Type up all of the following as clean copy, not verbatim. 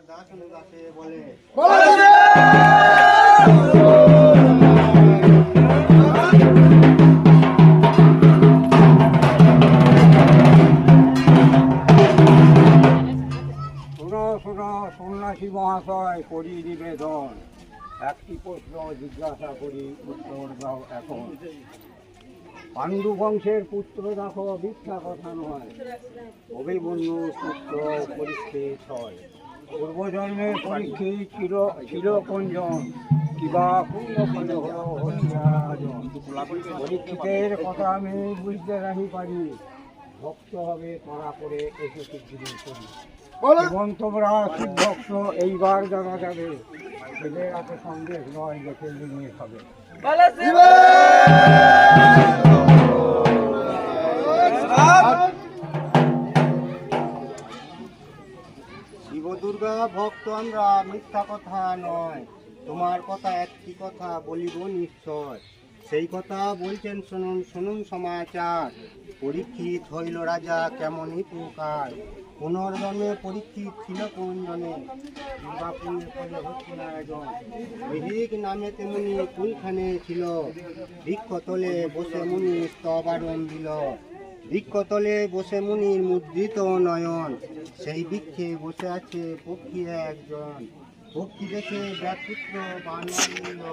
দাসন দাসে বলে সন্ন্যাসী মহাশয় করি নিবেদন, একটি প্রশ্ন জিজ্ঞাসা করি, উত্তর দাও এখন। পাণ্ডু বংশের পুত্র দেখো মিথ্যা কথা নয়, অভিমন্যু পুত্র পরীক্ষিত হয়। পূর্বজন্মের পরীক্ষিত ছিল কোনজন, কিবা পূর্ণ ফলে হলো হরিয়াজন। পরীক্ষিতের কথা আমি বুঝতে নাহি পারি, ভক্ত হবে করা করে এসে সিদ্ধি করি। এবং তোমরা শিব ভক্ত এইবার জানা যাবে, ছেলের হাতে সন্দেশ নয়, দেখে নিয়ে খাবে। শিব দুর্গা ভক্ত আমরা, মিথ্যা কথা নয়, তোমার কথা একটি কথা বলিব নিশ্চয়। সেই কথা বলছেন শুনুন, শুনুন সমাচার। পরীক্ষিত হইল রাজা কেমনই প্রকার, পুনর্জন্মে পরীক্ষিত ছিল কোন জনে, দুর্গাপুরের ফলে হচ্ছে না একজন। বৈদিক নামে তেমনি কোনখানে ছিল, বৃক্ষতলে বসে মুনি স্তবারণ দিল। বৃক্ষতলে বসে মুনির মুদ্রিত নয়ন, সেই বৃক্ষে বসে আছে পক্ষী একজন। পক্ষী দেখে ব্যাপুত্র বান মারিল,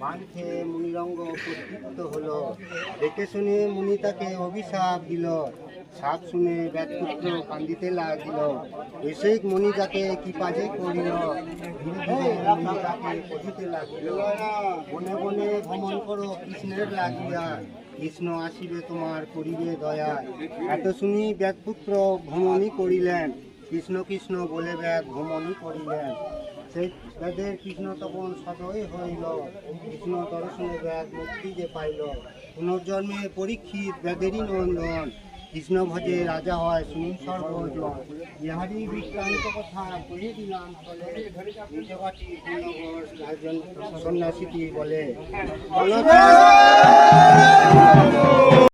বান খেয়ে মুনিরঙ্গ প্রতৃপ্ত হলো। দেখে শুনে মুনি তাকে অভিশাপ দিল, সাপ শুনে ব্যাপুত্র কান্দিতে লাগিল। এসে মুনি যাকে কি কাজে করিল, ধীরে ধীরে মুনি তাকে কহিতে লাগিল। বনে বনে ভ্রমণ করো কৃষ্ণের লাগিয়া, কৃষ্ণ আসিবে তোমার করিবে দয়া। এত শুনি ব্যাগপুত্র ভ্রমণই করিলেন, কৃষ্ণ কৃষ্ণ বলে ব্যাগ ভ্রমণই করিলেন। সেই ব্যাগের কৃষ্ণ তখন সদয় হইল, কৃষ্ণ দর্শনে ব্যাগ মুক্তি যে পাইল। পুনর্জন্মে পরীক্ষিত ব্যাগেরই নন্দন, কৃষ্ণ ভজে রাজা হয় শুনুন সর্বজন। ইহারি বিক্রান্ত কথা কয়ে দিলাম চলে, নিজবাটি সন্ন্যাসীটি বলে।